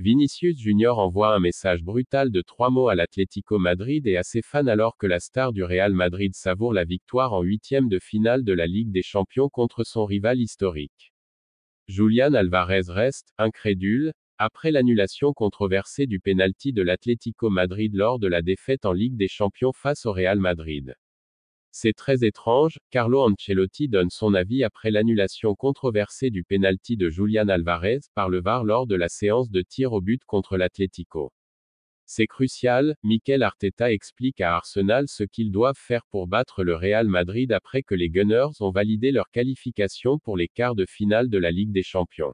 Vinicius Junior envoie un message brutal de 3 mots à l'Atlético Madrid et à ses fans alors que la star du Real Madrid savoure la victoire en huitième de finale de la Ligue des Champions contre son rival historique. Julián Alvarez reste incrédule après l'annulation controversée du pénalty de l'Atlético Madrid lors de la défaite en Ligue des Champions face au Real Madrid. C'est très étrange, Carlo Ancelotti donne son avis après l'annulation controversée du pénalty de Julián Alvarez par le VAR lors de la séance de tir au but contre l'Atlético. C'est crucial, Mikel Arteta explique à Arsenal ce qu'ils doivent faire pour battre le Real Madrid après que les Gunners ont validé leur qualification pour les quarts de finale de la Ligue des Champions.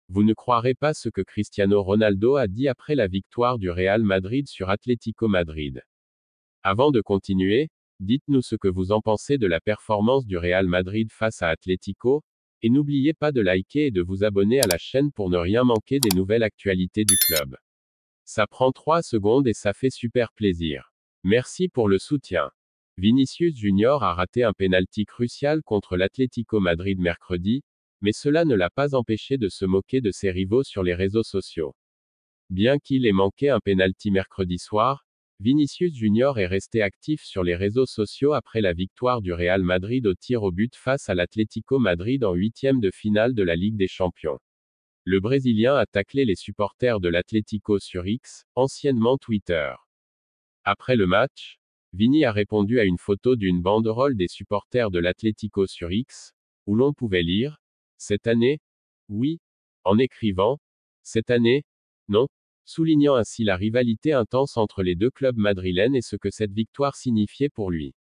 Vous ne croirez pas ce que Cristiano Ronaldo a dit après la victoire du Real Madrid sur Atlético Madrid. Avant de continuer, dites-nous ce que vous en pensez de la performance du Real Madrid face à Atlético, et n'oubliez pas de liker et de vous abonner à la chaîne pour ne rien manquer des nouvelles actualités du club. Ça prend 3 secondes et ça fait super plaisir. Merci pour le soutien. Vinicius Junior a raté un pénalty crucial contre l'Atlético Madrid mercredi, mais cela ne l'a pas empêché de se moquer de ses rivaux sur les réseaux sociaux. Bien qu'il ait manqué un pénalty mercredi soir, Vinicius Junior est resté actif sur les réseaux sociaux après la victoire du Real Madrid au tir au but face à l'Atlético Madrid en huitième de finale de la Ligue des Champions. Le Brésilien a taclé les supporters de l'Atlético sur X, anciennement Twitter. Après le match, Vini a répondu à une photo d'une banderole des supporters de l'Atlético sur X, où l'on pouvait lire « Cette année ? Oui », en écrivant « Cette année ? Non », soulignant ainsi la rivalité intense entre les deux clubs madrilènes et ce que cette victoire signifiait pour lui.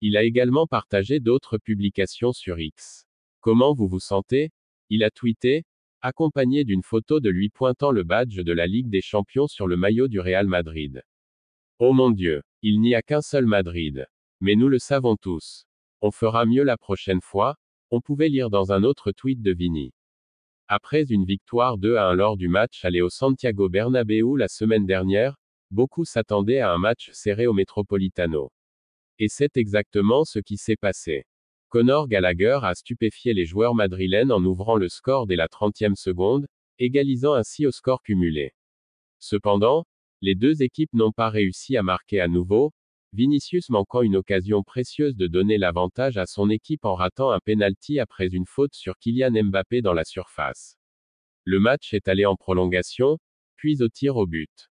Il a également partagé d'autres publications sur X. Comment vous vous sentez ? Il a tweeté, accompagné d'une photo de lui pointant le badge de la Ligue des Champions sur le maillot du Real Madrid. Oh mon Dieu, il n'y a qu'un seul Madrid. Mais nous le savons tous. On fera mieux la prochaine fois, on pouvait lire dans un autre tweet de Vini. Après une victoire 2-1 lors du match aller au Santiago Bernabéu la semaine dernière, beaucoup s'attendaient à un match serré au Metropolitano. Et c'est exactement ce qui s'est passé. Conor Gallagher a stupéfié les joueurs madrilènes en ouvrant le score dès la 30e seconde, égalisant ainsi au score cumulé. Cependant, les deux équipes n'ont pas réussi à marquer à nouveau, Vinicius manquant une occasion précieuse de donner l'avantage à son équipe en ratant un pénalty après une faute sur Kylian Mbappé dans la surface. Le match est allé en prolongation, puis au tir au but.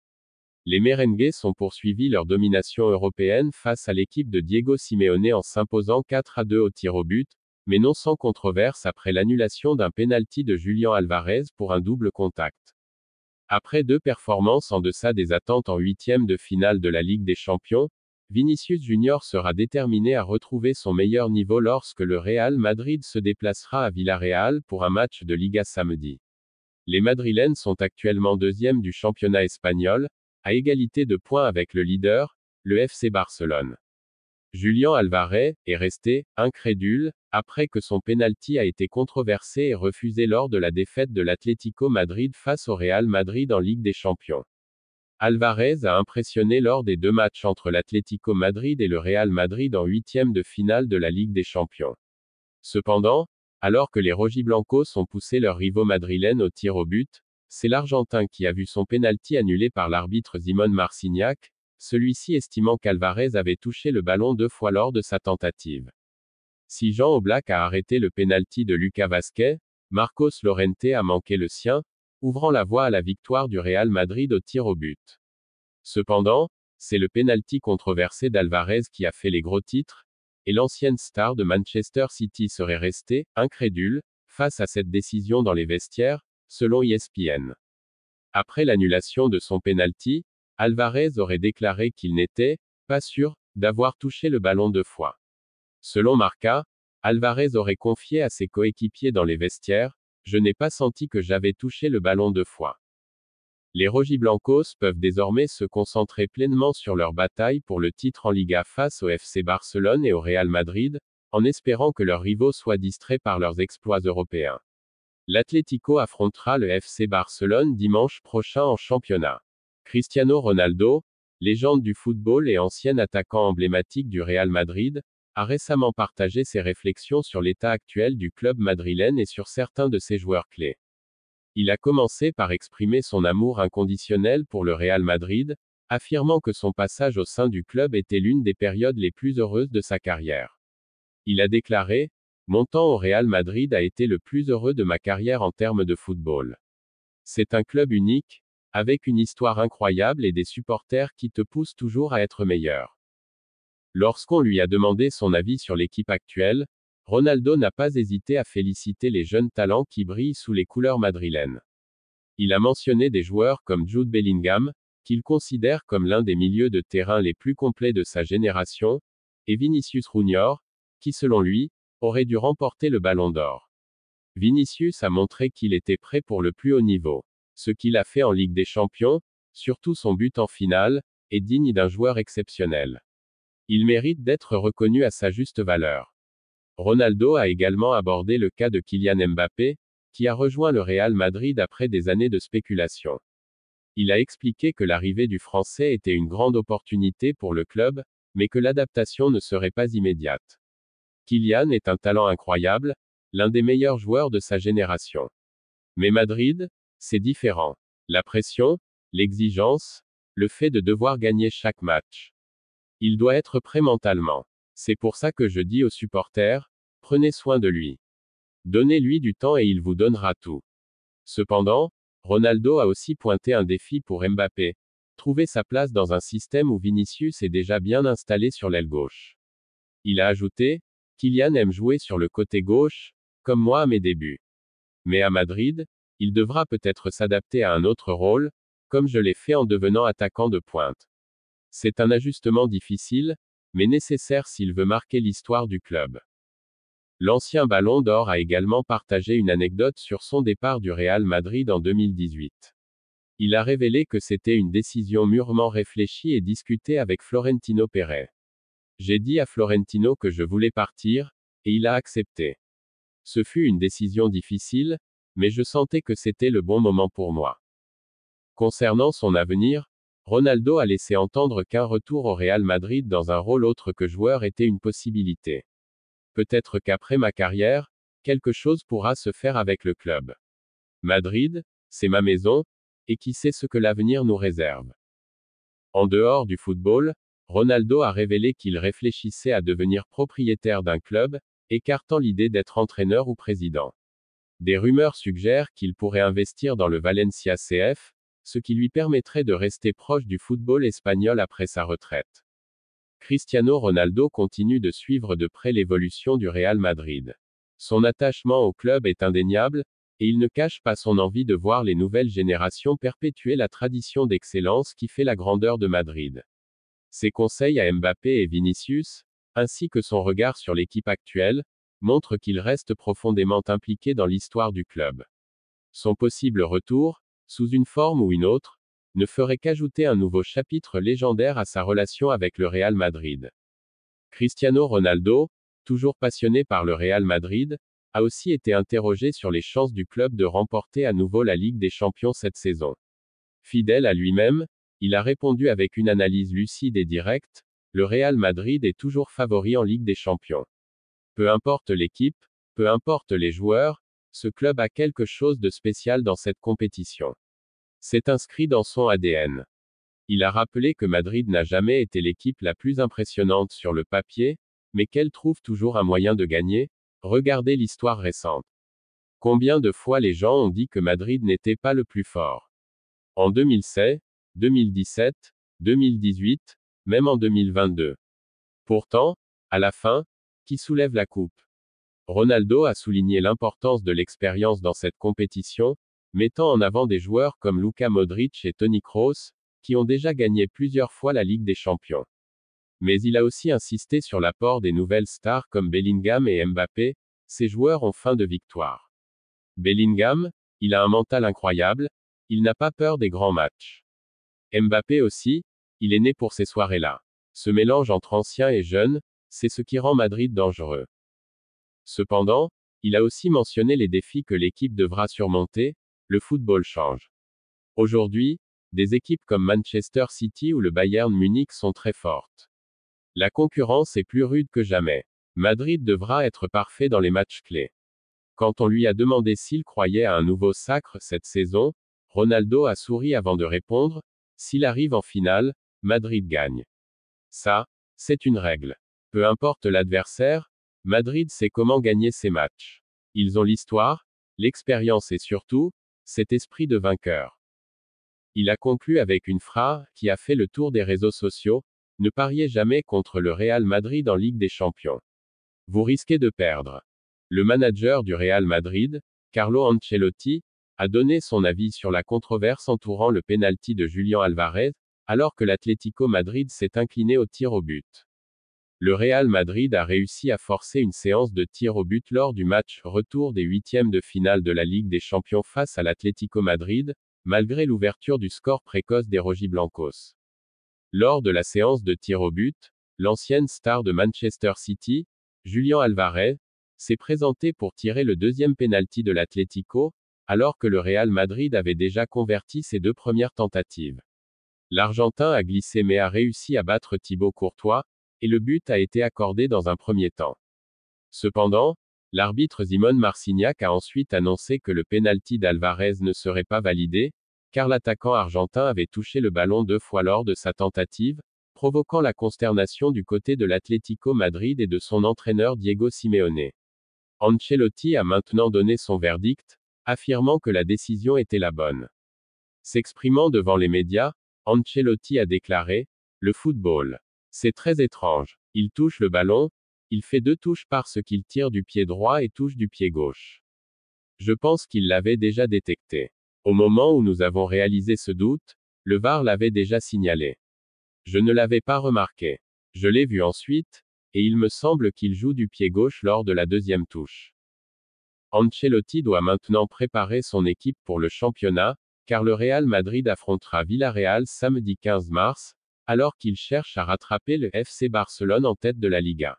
Les Merengues ont poursuivi leur domination européenne face à l'équipe de Diego Simeone en s'imposant 4-2 au tir au but, mais non sans controverse après l'annulation d'un pénalty de Julián Alvarez pour un double contact. Après 2 performances en deçà des attentes en huitième de finale de la Ligue des Champions, Vinicius Junior sera déterminé à retrouver son meilleur niveau lorsque le Real Madrid se déplacera à Villarreal pour un match de Liga samedi. Les Madrilènes sont actuellement deuxièmes du championnat espagnol, à égalité de points avec le leader, le FC Barcelone. Julián Alvarez est resté incrédule après que son pénalty a été controversé et refusé lors de la défaite de l'Atlético Madrid face au Real Madrid en Ligue des Champions. Alvarez a impressionné lors des 2 matchs entre l'Atlético Madrid et le Real Madrid en huitième de finale de la Ligue des Champions. Cependant, alors que les rojiblancos ont poussé leurs rivaux madrilènes au tir au but, c'est l'Argentin qui a vu son pénalty annulé par l'arbitre Simón Marcignac, celui-ci estimant qu'Alvarez avait touché le ballon 2 fois lors de sa tentative. Si Jean Oblak a arrêté le pénalty de Lucas Vázquez, Marcos Llorente a manqué le sien, ouvrant la voie à la victoire du Real Madrid au tir au but. Cependant, c'est le pénalty controversé d'Alvarez qui a fait les gros titres, et l'ancienne star de Manchester City serait restée incrédule face à cette décision dans les vestiaires, selon ESPN. Après l'annulation de son pénalty, Alvarez aurait déclaré qu'il n'était pas sûr d'avoir touché le ballon 2 fois. Selon Marca, Alvarez aurait confié à ses coéquipiers dans les vestiaires, je n'ai pas senti que j'avais touché le ballon 2 fois. Les rojiblancos peuvent désormais se concentrer pleinement sur leur bataille pour le titre en Liga face au FC Barcelone et au Real Madrid, en espérant que leurs rivaux soient distraits par leurs exploits européens. L'Atlético affrontera le FC Barcelone dimanche prochain en championnat. Cristiano Ronaldo, légende du football et ancien attaquant emblématique du Real Madrid, a récemment partagé ses réflexions sur l'état actuel du club madrilène et sur certains de ses joueurs clés. Il a commencé par exprimer son amour inconditionnel pour le Real Madrid, affirmant que son passage au sein du club était l'une des périodes les plus heureuses de sa carrière. Il a déclaré: Mon temps au Real Madrid a été le plus heureux de ma carrière en termes de football. C'est un club unique, avec une histoire incroyable et des supporters qui te poussent toujours à être meilleur. Lorsqu'on lui a demandé son avis sur l'équipe actuelle, Ronaldo n'a pas hésité à féliciter les jeunes talents qui brillent sous les couleurs madrilènes. Il a mentionné des joueurs comme Jude Bellingham, qu'il considère comme l'un des milieux de terrain les plus complets de sa génération, et Vinicius Junior, qui selon lui, aurait dû remporter le Ballon d'Or. Vinicius a montré qu'il était prêt pour le plus haut niveau. Ce qu'il a fait en Ligue des Champions, surtout son but en finale, est digne d'un joueur exceptionnel. Il mérite d'être reconnu à sa juste valeur. Ronaldo a également abordé le cas de Kylian Mbappé, qui a rejoint le Real Madrid après des années de spéculation. Il a expliqué que l'arrivée du Français était une grande opportunité pour le club, mais que l'adaptation ne serait pas immédiate. Kylian est un talent incroyable, l'un des meilleurs joueurs de sa génération. Mais Madrid, c'est différent. La pression, l'exigence, le fait de devoir gagner chaque match. Il doit être prêt mentalement. C'est pour ça que je dis aux supporters, prenez soin de lui. Donnez-lui du temps et il vous donnera tout. Cependant, Ronaldo a aussi pointé un défi pour Mbappé: trouver sa place dans un système où Vinicius est déjà bien installé sur l'aile gauche. Il a ajouté: Kylian aime jouer sur le côté gauche, comme moi à mes débuts. Mais à Madrid, il devra peut-être s'adapter à un autre rôle, comme je l'ai fait en devenant attaquant de pointe. C'est un ajustement difficile, mais nécessaire s'il veut marquer l'histoire du club. L'ancien Ballon d'Or a également partagé une anecdote sur son départ du Real Madrid en 2018. Il a révélé que c'était une décision mûrement réfléchie et discutée avec Florentino Pérez. J'ai dit à Florentino que je voulais partir, et il a accepté. Ce fut une décision difficile, mais je sentais que c'était le bon moment pour moi. Concernant son avenir, Ronaldo a laissé entendre qu'un retour au Real Madrid dans un rôle autre que joueur était une possibilité. Peut-être qu'après ma carrière, quelque chose pourra se faire avec le club. Madrid, c'est ma maison, et qui sait ce que l'avenir nous réserve. En dehors du football, Ronaldo a révélé qu'il réfléchissait à devenir propriétaire d'un club, écartant l'idée d'être entraîneur ou président. Des rumeurs suggèrent qu'il pourrait investir dans le Valencia CF, ce qui lui permettrait de rester proche du football espagnol après sa retraite. Cristiano Ronaldo continue de suivre de près l'évolution du Real Madrid. Son attachement au club est indéniable, et il ne cache pas son envie de voir les nouvelles générations perpétuer la tradition d'excellence qui fait la grandeur de Madrid. Ses conseils à Mbappé et Vinicius, ainsi que son regard sur l'équipe actuelle, montrent qu'il reste profondément impliqué dans l'histoire du club. Son possible retour, sous une forme ou une autre, ne ferait qu'ajouter un nouveau chapitre légendaire à sa relation avec le Real Madrid. Cristiano Ronaldo, toujours passionné par le Real Madrid, a aussi été interrogé sur les chances du club de remporter à nouveau la Ligue des Champions cette saison. Fidèle à lui-même, il a répondu avec une analyse lucide et directe: le Real Madrid est toujours favori en Ligue des Champions. Peu importe l'équipe, peu importe les joueurs, ce club a quelque chose de spécial dans cette compétition. C'est inscrit dans son ADN. Il a rappelé que Madrid n'a jamais été l'équipe la plus impressionnante sur le papier, mais qu'elle trouve toujours un moyen de gagner. Regardez l'histoire récente. Combien de fois les gens ont dit que Madrid n'était pas le plus fort? En 2016, 2017, 2018, même en 2022. Pourtant, à la fin, qui soulève la coupe? Ronaldo a souligné l'importance de l'expérience dans cette compétition, mettant en avant des joueurs comme Luka Modric et Toni Kroos, qui ont déjà gagné plusieurs fois la Ligue des Champions. Mais il a aussi insisté sur l'apport des nouvelles stars comme Bellingham et Mbappé. Ces joueurs ont faim de victoire. Bellingham, il a un mental incroyable, il n'a pas peur des grands matchs. Mbappé aussi, il est né pour ces soirées-là. Ce mélange entre anciens et jeunes, c'est ce qui rend Madrid dangereux. Cependant, il a aussi mentionné les défis que l'équipe devra surmonter. Le football change. Aujourd'hui, des équipes comme Manchester City ou le Bayern Munich sont très fortes. La concurrence est plus rude que jamais. Madrid devra être parfait dans les matchs clés. Quand on lui a demandé s'il croyait à un nouveau sacre cette saison, Ronaldo a souri avant de répondre, s'il arrive en finale, Madrid gagne. Ça, c'est une règle. Peu importe l'adversaire, Madrid sait comment gagner ses matchs. Ils ont l'histoire, l'expérience et surtout, cet esprit de vainqueur. Il a conclu avec une phrase qui a fait le tour des réseaux sociaux, ne pariez jamais contre le Real Madrid en Ligue des Champions. Vous risquez de perdre. Le manager du Real Madrid, Carlo Ancelotti, a donné son avis sur la controverse entourant le pénalty de Julián Álvarez, alors que l'Atlético Madrid s'est incliné au tir au but. Le Real Madrid a réussi à forcer une séance de tir au but lors du match retour des huitièmes de finale de la Ligue des Champions face à l'Atlético Madrid, malgré l'ouverture du score précoce des Rojiblancos. Lors de la séance de tir au but, l'ancienne star de Manchester City, Julián Álvarez, s'est présenté pour tirer le deuxième pénalty de l'Atlético, alors que le Real Madrid avait déjà converti ses deux premières tentatives. L'Argentin a glissé mais a réussi à battre Thibaut Courtois, et le but a été accordé dans un premier temps. Cependant, l'arbitre Simón Marciniak a ensuite annoncé que le pénalty d'Álvarez ne serait pas validé, car l'attaquant argentin avait touché le ballon 2 fois lors de sa tentative, provoquant la consternation du côté de l'Atlético Madrid et de son entraîneur Diego Simeone. Ancelotti a maintenant donné son verdict, affirmant que la décision était la bonne. S'exprimant devant les médias, Ancelotti a déclaré, « Le football. C'est très étrange. Il touche le ballon, il fait 2 touches parce qu'il tire du pied droit et touche du pied gauche. Je pense qu'il l'avait déjà détecté. Au moment où nous avons réalisé ce doute, le VAR l'avait déjà signalé. Je ne l'avais pas remarqué. Je l'ai vu ensuite, et il me semble qu'il joue du pied gauche lors de la deuxième touche. » Ancelotti doit maintenant préparer son équipe pour le championnat, car le Real Madrid affrontera Villarreal samedi 15 mars, alors qu'il cherche à rattraper le FC Barcelone en tête de la Liga.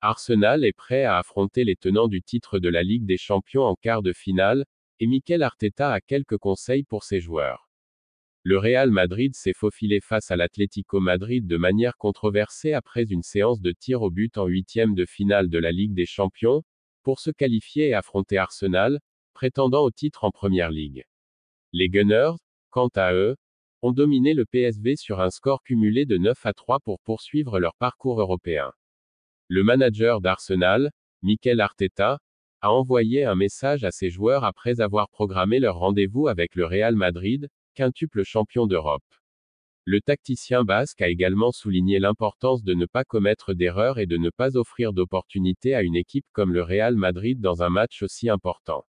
Arsenal est prêt à affronter les tenants du titre de la Ligue des Champions en quart de finale, et Mikel Arteta a quelques conseils pour ses joueurs. Le Real Madrid s'est faufilé face à l'Atlético Madrid de manière controversée après une séance de tir au but en huitième de finale de la Ligue des Champions, pour se qualifier et affronter Arsenal, prétendant au titre en Première Ligue. Les Gunners, quant à eux, ont dominé le PSV sur un score cumulé de 9-3 pour poursuivre leur parcours européen. Le manager d'Arsenal, Mikel Arteta, a envoyé un message à ses joueurs après avoir programmé leur rendez-vous avec le Real Madrid, quintuple champion d'Europe. Le tacticien basque a également souligné l'importance de ne pas commettre d'erreurs et de ne pas offrir d'opportunités à une équipe comme le Real Madrid dans un match aussi important.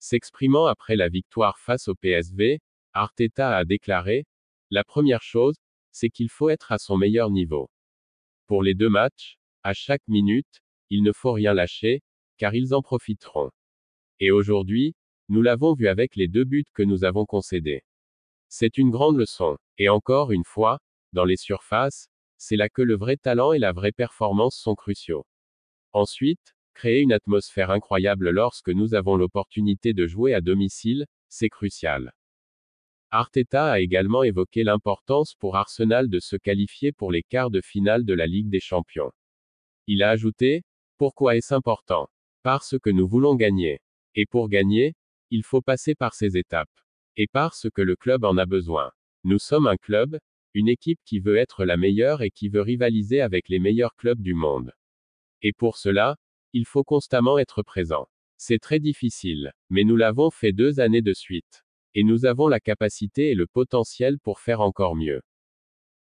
S'exprimant après la victoire face au PSV, Arteta a déclaré, « La première chose, c'est qu'il faut être à son meilleur niveau. Pour les 2 matchs, à chaque minute, il ne faut rien lâcher, car ils en profiteront. Et aujourd'hui, nous l'avons vu avec les 2 buts que nous avons concédés. C'est une grande leçon. Et encore une fois, dans les surfaces, c'est là que le vrai talent et la vraie performance sont cruciaux. Ensuite, créer une atmosphère incroyable lorsque nous avons l'opportunité de jouer à domicile, c'est crucial. » Arteta a également évoqué l'importance pour Arsenal de se qualifier pour les quarts de finale de la Ligue des Champions. Il a ajouté, « Pourquoi est-ce important? Parce que nous voulons gagner. Et pour gagner, il faut passer par ces étapes. Et parce que le club en a besoin. Nous sommes un club, une équipe qui veut être la meilleure et qui veut rivaliser avec les meilleurs clubs du monde. Et pour cela, il faut constamment être présent. C'est très difficile, mais nous l'avons fait 2 années de suite. Et nous avons la capacité et le potentiel pour faire encore mieux. »